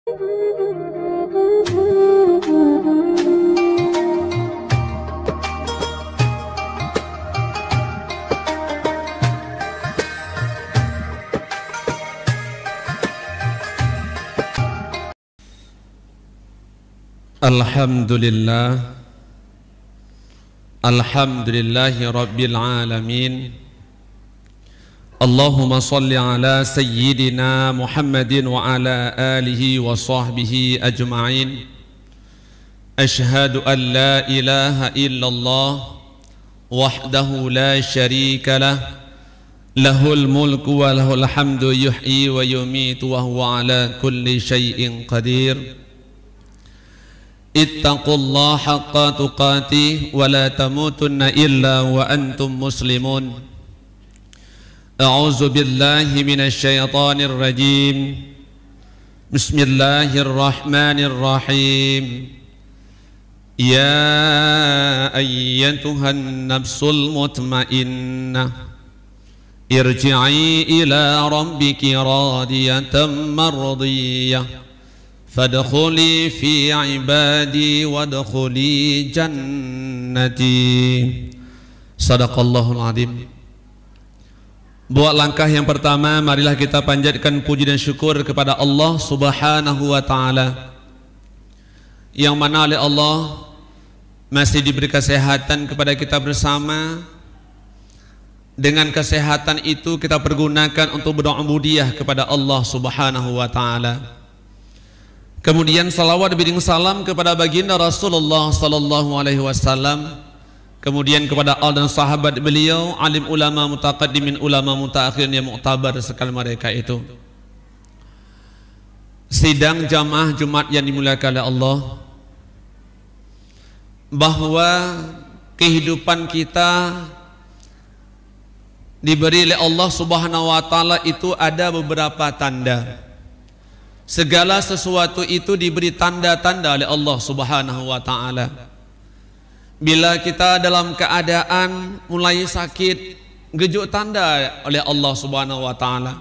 Alhamdulillahi Rabbil Alamin. Allahumma salli ala Sayyidina Muhammadin wa ala alihi wa sahbihi ajma'in. Ashhadu an la ilaha illallah wahdahu la sharika lah, lahul mulku wa lahul hamdu yuhyi wa yumitu wa huwa ala kulli syai'in qadir. Ittaqullaha haqqa tuqatih wa la tamutunna illa wa antum muslimun. A'udzu billahi minasy syaithanir rajim. Bismillahirrahmanirrahim. Ya ayyatuhan nafsul mutmainnah, irji'i ila rabbiki radiyatan mardiyah, fadkhuli fi ibadi wadkhuli jannati. Sadaqallahul azim. Buat langkah yang pertama, marilah kita panjatkan puji dan syukur kepada Allah Subhanahu wa taala, yang mana oleh Allah masih diberi kesehatan kepada kita bersama. Dengan kesehatan itu kita pergunakan untuk berubudiyah kepada Allah Subhanahu wa taala. Kemudian salawat biring salam kepada baginda Rasulullah sallallahu alaihi wasallam, kemudian kepada al dan sahabat beliau, alim ulama mutaqaddimin, ulama mutaakhirin yang muktabar sekali mereka itu. Sidang jamaah Jumat yang dimuliakan oleh Allah, bahwa kehidupan kita diberi oleh Allah Subhanahu wa taala itu ada beberapa tanda. Segala sesuatu itu diberi tanda-tanda oleh Allah Subhanahu wa taala. Bila kita dalam keadaan mulai sakit, gejuk tanda oleh Allah Subhanahu wa taala.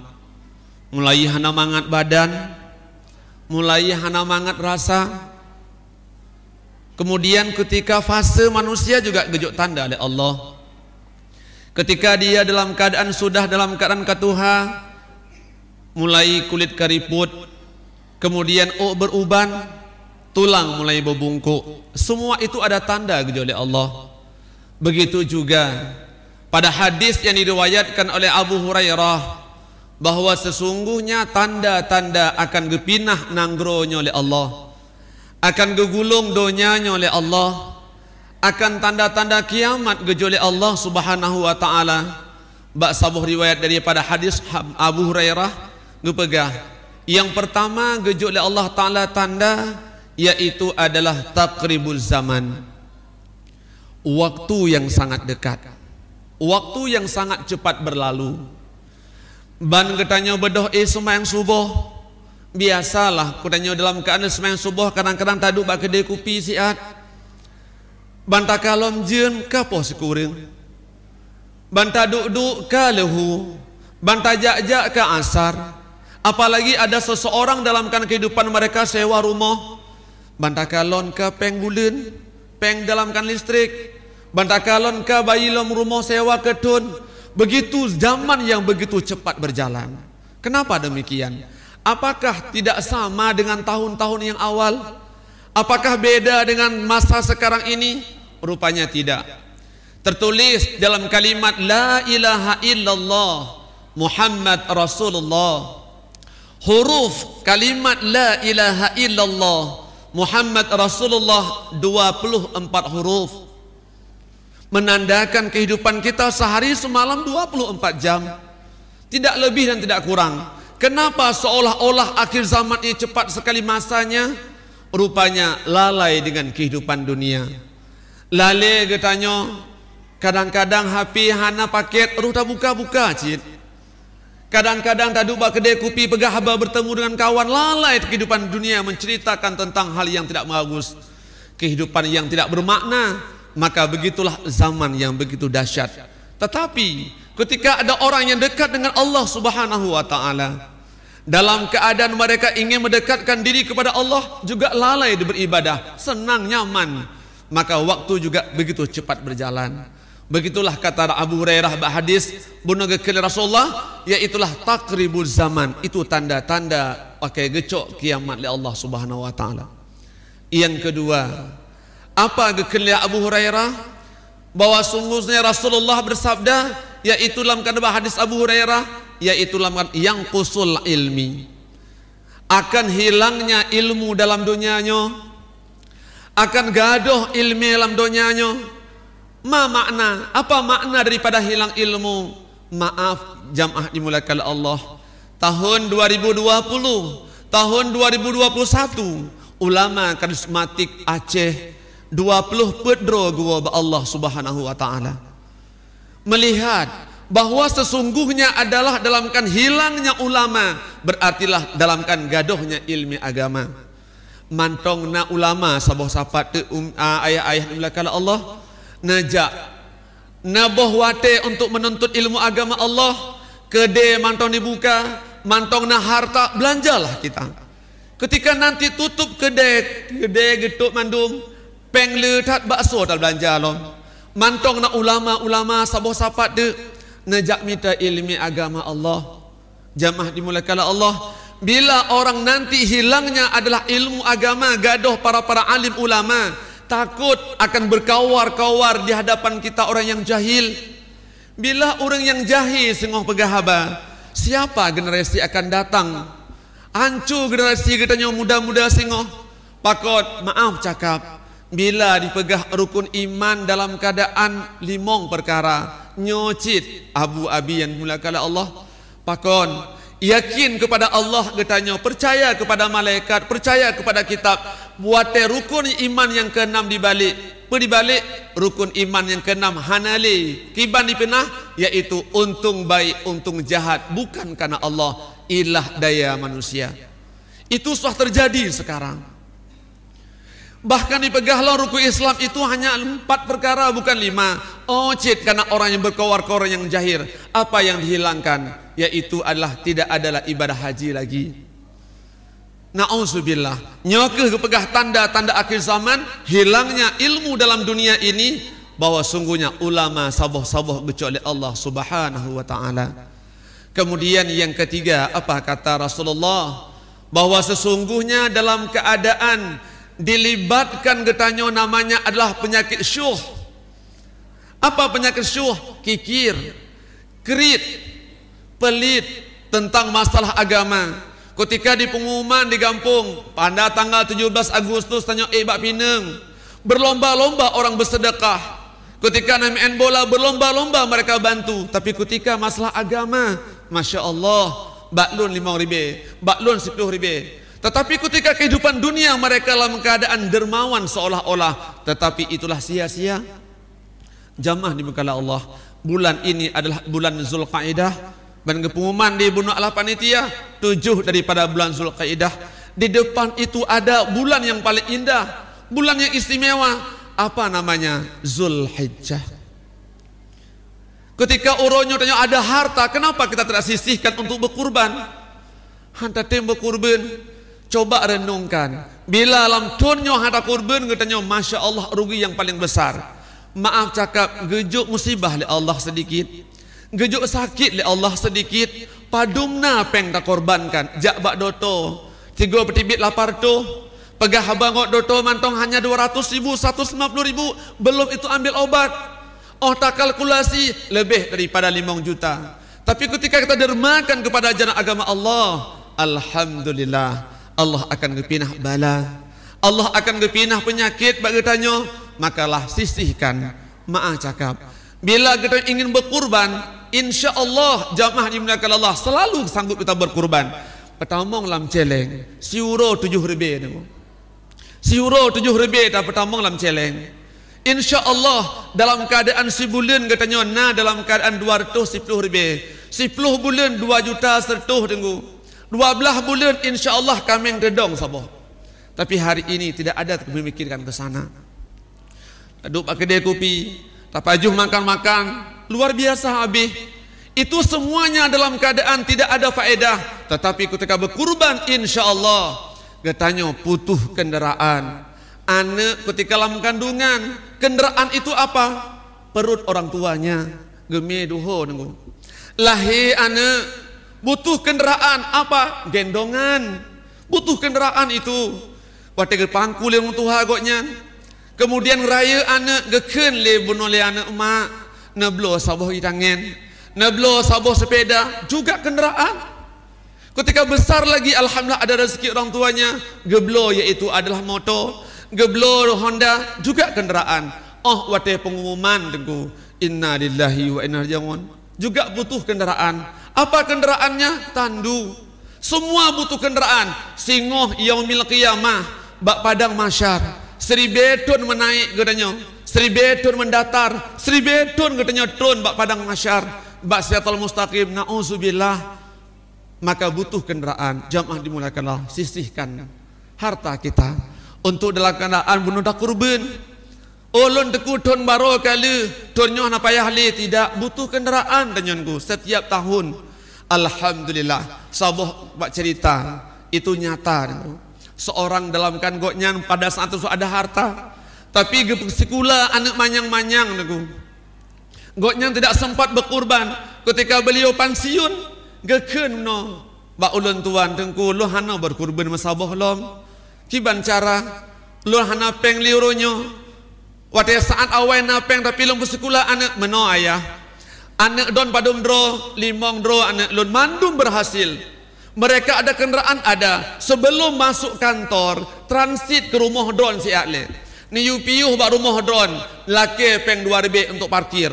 Mulai hana mangat badan, mulai hana mangat rasa. Kemudian ketika fase manusia juga gejuk tanda oleh Allah. Ketika dia dalam keadaan sudah dalam keadaan katuha, mulai kulit keriput, kemudian beruban, tulang mulai berbungkuk. Semua itu ada tanda oleh Allah. Begitu juga pada hadis yang diriwayatkan oleh Abu Hurairah, bahwa sesungguhnya tanda-tanda akan gepinah nanggronya oleh Allah, akan gegulung donyanya oleh Allah, akan tanda-tanda kiamat oleh Allah Subhanahu wa taala. Bak sabuh riwayat daripada hadis Abu Hurairah gepegah. Yang pertama gejuk oleh Allah Ta'ala tanda, yaitu adalah taqribul zaman, waktu yang sangat dekat, waktu yang sangat cepat berlalu. Ban ketanya bedoh semayang subuh, biasalah ketanya dalam keadaan semayang subuh kadang-kadang taduk bak kedai kopi siat, ban takalom jen ka pos kuring, ban taduk-duk ka lehu, ban tajak-jak ka asar. Apalagi ada seseorang dalam kehidupan mereka sewa rumah, bantakalon ke peng bulan, peng dalam kan listrik, bantakalon ke bayi lom rumah sewa ketun. Begitu zaman yang begitu cepat berjalan. Kenapa demikian? Apakah tidak sama dengan tahun-tahun yang awal? Apakah beda dengan masa sekarang ini? Rupanya tidak. Tertulis dalam kalimat la ilaha illallah Muhammad Rasulullah, huruf kalimat la ilaha illallah Muhammad Rasulullah 24 huruf, menandakan kehidupan kita sehari semalam 24 jam, tidak lebih dan tidak kurang. Kenapa seolah-olah akhir zaman ini cepat sekali masanya? Rupanya lalai dengan kehidupan dunia. Lalai katanya, kadang-kadang HP hana paket ruh tak buka-buka cid. Kadang-kadang tak duduk kedai kopi pegah haba bertemu dengan kawan, lalai kehidupan dunia menceritakan tentang hal yang tidak bagus, kehidupan yang tidak bermakna. Maka begitulah zaman yang begitu dahsyat. Tetapi ketika ada orang yang dekat dengan Allah Subhanahu wa taala, Dalam keadaan mereka ingin mendekatkan diri kepada Allah, juga lalai beribadah, senang, nyaman, maka waktu juga begitu cepat berjalan. Begitulah kata Abu Hurairah hadis bunuh kekil Rasulullah, yaitulah takribul zaman. Itu tanda-tanda pakai gecok kiamat oleh Allah Subhanahu wa taala. Yang kedua, apa kekil Abu Hurairah? Bahwa sungguhnya Rasulullah bersabda, yaitu dalam hadis Abu Hurairah, yaitu yang qusul ilmi, akan hilangnya ilmu dalam dunianya, akan gaduh ilmu dalam dunianya. Makna, apa makna daripada hilang ilmu? Maaf jamaah dimulakan Allah, tahun 2020, tahun 2021 ulama karismatik Aceh 20 pedro gua Allah Subhanahu wa taala melihat bahwa sesungguhnya adalah dalamkan hilangnya ulama, berartilah dalamkan gaduhnya ilmu agama. Mantongna ulama sabah sapat ayah-ayah dimulakan Allah najak naboh wate untuk menuntut ilmu agama Allah, kedai mantong dibuka, mantong na harta, belanjalah kita. Ketika nanti tutup kedai getuk mandum, peng letat bakso tak belanja lom. Mantong na ulama-ulama saboh sapat de nejak minta ilmu agama Allah. Jamaah dimulakan Allah, bila orang nanti hilangnya adalah ilmu agama, gaduh para alim ulama, takut akan berkawar-kawar di hadapan kita orang yang jahil. Bila orang yang jahil sengoh pegahaba, siapa generasi akan datang? Hancur generasi katanya muda-muda sengoh. Pakot maaf cakap, bila dipegah rukun iman dalam keadaan limong perkara, nyocit abu abi yang mulakan Allah, pakon yakin kepada Allah katanya, percaya kepada malaikat, percaya kepada kitab, buat rukun iman yang keenam dibalik rukun iman yang keenam hanali kiban dipenah, yaitu untung baik untung jahat bukan karena Allah, ilah daya manusia. Itu sudah terjadi sekarang. Bahkan dipegahlah rukun Islam itu hanya 4 perkara bukan 5. Oh cit, karena orang yang berkawar-kawar yang jahir, apa yang dihilangkan? Yaitu adalah tidak adalah ibadah haji lagi. Na'udzubillah. Nyokeh kepegah tanda-tanda akhir zaman, hilangnya ilmu dalam dunia ini, bahwa sungguhnya ulama saboh-saboh kecuali Allah Subhanahu wa taala. Kemudian yang ketiga, apa kata Rasulullah? Bahwa sesungguhnya dalam keadaan dilibatkan getanyo namanya adalah penyakit syuh. Apa penyakit syuh? Kikir, kerit, pelit tentang masalah agama. Ketika di pengumuman di kampung pada tanggal 17 Agustus tanya bak Pinang, berlomba-lomba orang bersedekah. Ketika main bola berlomba-lomba mereka bantu. Tapi ketika masalah agama, Masya Allah, baklun 5.000, baklun 10.000. Tetapi ketika kehidupan dunia mereka dalam keadaan dermawan seolah-olah, tetapi itulah sia-sia. Jamaah dimulakan Allah, bulan ini adalah bulan Zulqaidah, dan pengumuman di Bunuk Allah Panitia 7 daripada bulan Zulqaidah. Di depan itu ada bulan yang paling indah, bulan yang istimewa. Apa namanya? Zulhijjah. Ketika uronyo tanya ada harta, kenapa kita tidak sisihkan untuk berkurban? Hantar tim berkurban. Coba renungkan, bila dalam tonyo ada kurban katanya, Masya Allah rugi yang paling besar. Maaf cakap, gejuk musibah le Allah sedikit, gejuk sakit le Allah sedikit, padumna peng tak korbankan. Jak bak doto 3 petibit lapar tu, pegah bangot doto mantong hanya 200.000, 150.000, belum itu ambil obat. Oh tak kalkulasi lebih daripada 5 juta. Tapi ketika kita dermakan kepada jalan agama Allah, alhamdulillah, Allah akan ngepinah bala, Allah akan ngepinah penyakit bagi tanya, makalah sisihkan. Maaf cakap, bila kita ingin berkurban, insya Allah jamaah dimuliakan Allah, selalu sanggup kita berkurban. Pertama lam celeng, siuro 7.000 tu, siuro 7.000 tak pertama lam celeng. Insya Allah dalam keadaan sebulan katanya, nah dalam keadaan 210.000, 10 bulan 2 juta sertuh tunggu. 12 bulan insya Allah kami yang redong saboh. Tapi hari ini tidak ada memikirkan ke sana. Duduk pakai kedai kopi, tak pajuh makan-makan, luar biasa habis. Itu semuanya dalam keadaan tidak ada faedah. Tetapi ketika berkurban, insya Allah katanya putuh kendaraan. Anak ketika dalam kandungan, kendaraan itu apa? Perut orang tuanya. Gemi duho nunggu. Lahir anak butuh kendaraan apa? Gendongan. Butuh kendaraan itu. Waktu pangku le orang tua agaknya. Kemudian raya anak geken le bunuh le anak mak. Neblo saboh itangen. Neblo saboh sepeda. Juga kendaraan. Ketika besar lagi alhamdulillah ada rezeki orang tuanya. Geblo iaitu adalah motor. Geblo Honda juga kendaraan. Oh waktu pengumuman tengku. Inna lillahi wa inna ilaihi raji'un. Juga butuh kendaraan. Apa kendaraannya? Tandu. Semua butuh kendaraan. Singoh yaumil qiyamah, bak padang masyar. 1000 ton menaik katanya. 1000 ton mendatar. 1000 ton katanya turun bak padang masyar. Bak siratal mustaqim. Nauzubillah. Maka butuh kendaraan. Jamaah dimulakanlah. Sisihkan harta kita untuk dalam kendaraan bunuh dak kurban. Ulun teku ton baro kali tonnya na payah le tidak butuh kendaraan tanyanku setiap tahun. Alhamdulillah saboh bak cerita itu nyata. Seorang dalam kan goknya pada saat itu ada harta tapi sekula anak manyang-manyang niku. Goknya tidak sempat berkurban ketika beliau pensiun geken no bak ulun tuan tengku lu hana berkurban masaboh lom kiban cara lu hana peng liuronyo. Pada saat awal napeng tapi lom bersekolah anak meno ayah. Anak don padum dro, limong dro anak lon mandum berhasil. Mereka ada kenderaan ada. Sebelum masuk kantor, transit ke rumah dron si akle. Ni piuh bak rumah dron, laki peng 2 untuk parkir.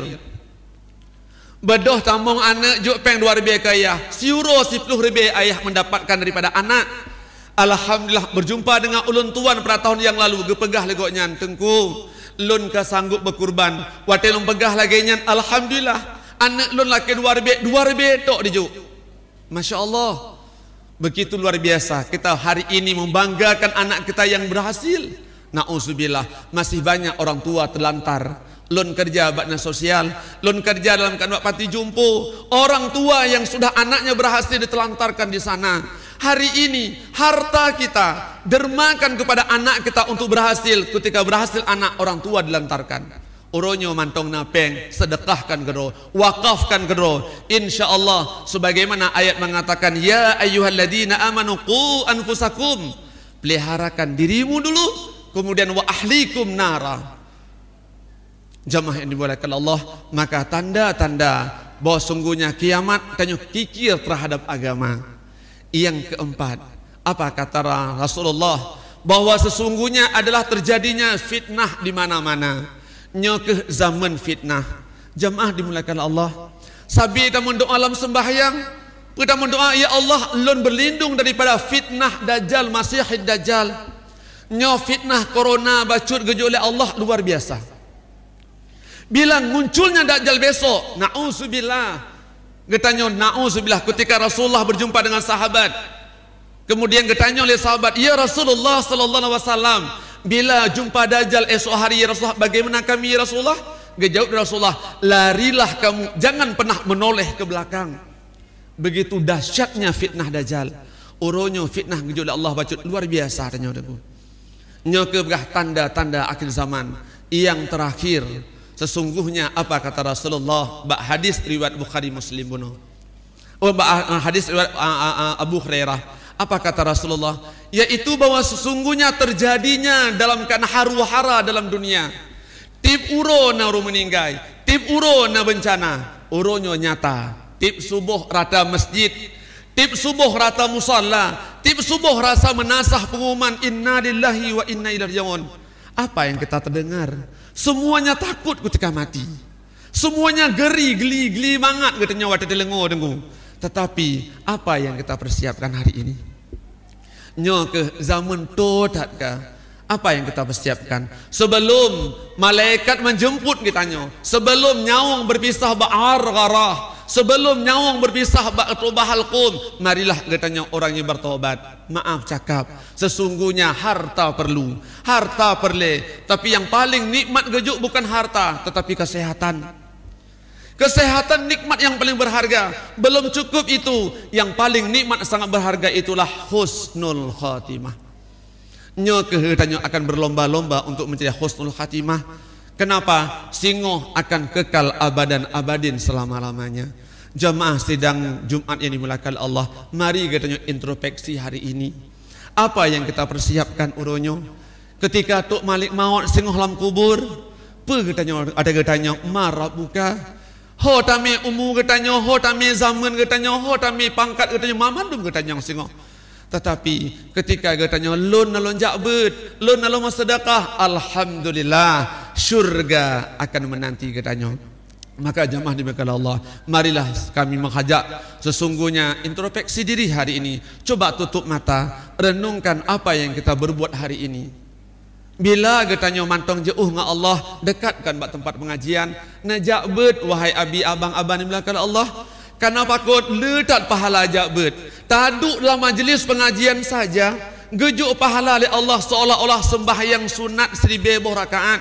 Bedoh tambung anak juk peng 2 ke ayah. Siuro 10 ayah mendapatkan daripada anak. Alhamdulillah berjumpa dengan ulun tuan pada tahun yang lalu gepegah legoknya tengku. Lun ka sanggup berkurban. Waktu lun pegah lagi nyan. Alhamdulillah. Anak lun laki 2 tok dijuk. Masya Allah. Begitu luar biasa. Kita hari ini membanggakan anak kita yang berhasil. Na'udzubillah. Masih banyak orang tua terlantar. Lun kerja bakna sosial. Lun kerja dalam kanwak pati jumpo. Orang tua yang sudah anaknya berhasil ditelantarkan di sana. Hari ini harta kita dermakan kepada anak kita untuk berhasil. Ketika berhasil anak orang tua dilantarkan. Uronyo mantong napeng, sedekahkan kedua, wakafkan kedua. InsyaAllah sebagaimana ayat mengatakan, ya ayyuhalladzina amanu qu anfusakum. Peliharakan dirimu dulu, kemudian wa ahlikum nara. Jamaah yang dimuliakan Allah, maka tanda-tanda bahwa sungguhnya kiamat tanya kikir terhadap agama. Yang keempat, apa kata Rasulullah? Bahwa sesungguhnya adalah terjadinya fitnah di mana-mana. Nyokeh zaman fitnah. Jamaah dimuliakan Allah. Sabi kita mendoa alam sembahyang. Kita mendoa, ya Allah, lun berlindung daripada fitnah Dajjal, Masihid Dajjal. Nyo fitnah corona bacut gejo oleh Allah luar biasa. Bilang munculnya Dajjal besok, na'udzubillah. Getanya na'udzubillah ketika Rasulullah berjumpa dengan sahabat. Kemudian getanya oleh sahabat, ya Rasulullah sallallahu alaihi wasallam, bila jumpa Dajjal esok hari ya Rasulullah, bagaimana kami ya Rasulullah? Gejawab Rasulullah, larilah kamu, jangan pernah menoleh ke belakang. Begitu dahsyatnya fitnah Dajjal. Uronyo fitnah gejo oleh Allah bacut luar biasa tanya deku. Nyo kebegah tanda-tanda akhir zaman yang terakhir. Sesungguhnya apa kata Rasulullah? Bak hadis riwayat Bukhari Muslim bunuh. Hadis riwayat Abu Hurairah. Apa kata Rasulullah? Yaitu bahwa sesungguhnya terjadinya dalam keadaan haru-hara dalam dunia. Tip uro na uru meninggai, tip uro na bencana, uronyo nyata. Tip subuh rata masjid, tip subuh rata musalla, tip subuh rasa menasah pengumuman inna lillahi wa inna ilaihi raji'un. Apa yang kita terdengar? Semuanya takut ketika mati. Semuanya geri, geli mangat katanya waktu telengo dengu. Tetapi apa yang kita persiapkan hari ini? Nyo ke zaman todat ka. Apa yang kita persiapkan? Sebelum malaikat menjemput kitanya, sebelum nyawang berpisah ba'ar gharah, sebelum nyawang berpisah ba'tubahal qum, marilah katanya orang yang bertobat. Maaf cakap, sesungguhnya harta perlu, harta perle, tapi yang paling nikmat gejuk bukan harta, tetapi kesehatan. Kesehatan nikmat yang paling berharga. Belum cukup itu, yang paling nikmat sangat berharga itulah husnul khatimah. Nyo kehetanya akan berlomba-lomba untuk mencari husnul khatimah. Kenapa? Singoh akan kekal abadan abadin selama-lamanya. Jamaah sidang Jumat yang dimulakan Allah, mari katanya introspeksi hari ini. Apa yang kita persiapkan uronyo? Ketika Tok Malik maut singoh dalam kubur, ada katanya marabuka. Ho tami umur katanya, ho tami zaman katanya, ho tami pangkat katanya, mamandum katanya singoh. Tetapi ketika katanya lon nalonjak bet, lon nalon sedekah, alhamdulillah syurga akan menanti katanya. Maka jamaah diberkati Allah, marilah kami menghajak sesungguhnya introspeksi diri hari ini. Coba tutup mata, renungkan apa yang kita berbuat hari ini. Bila katanya mantong jauh dengan Allah, dekatkan bak tempat pengajian, najak bet wahai abi abang abang diberkati Allah. Karena pakut letak pahala ajak bet. Taduk dalam majlis pengajian saja, gejuk pahala oleh Allah seolah-olah sembahyang sunat 1000 rakaat.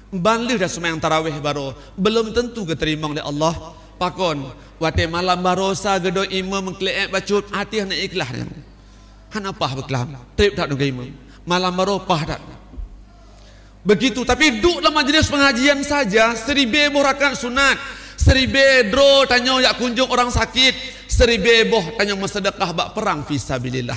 Banlih dah sembahyang tarawih baru, belum tentu keterima oleh Allah. Pakon, wate malam barosa gedo imam mengkleek bacut hati hana ikhlas yang. Hana pah beklam, trip tak nunggu imam. Malam baru pah tak. Begitu, tapi duduk dalam majlis pengajian saja 1000 rakaat sunat, 1000 dro tanya yak kunjung orang sakit, 1000 boh tanya bersedekah bak perang fisabilillah.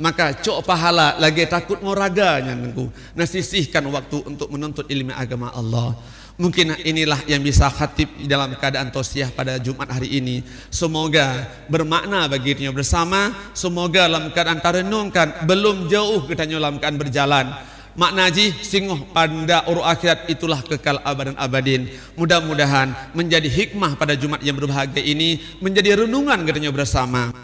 Maka cok pahala lagi takut moraganya nengku. Nasisihkan waktu untuk menuntut ilmu agama Allah. Mungkin inilah yang bisa khatib dalam keadaan tausiah pada Jumat hari ini. Semoga bermakna bagi kita bersama. Semoga dalam keadaan tarenungkan belum jauh kita dalam keadaan berjalan. Makna ji singoh pada urut akhirat itulah kekal abadan abadin. Mudah-mudahan menjadi hikmah pada Jumat yang berbahagia ini, menjadi renungan katanya bersama.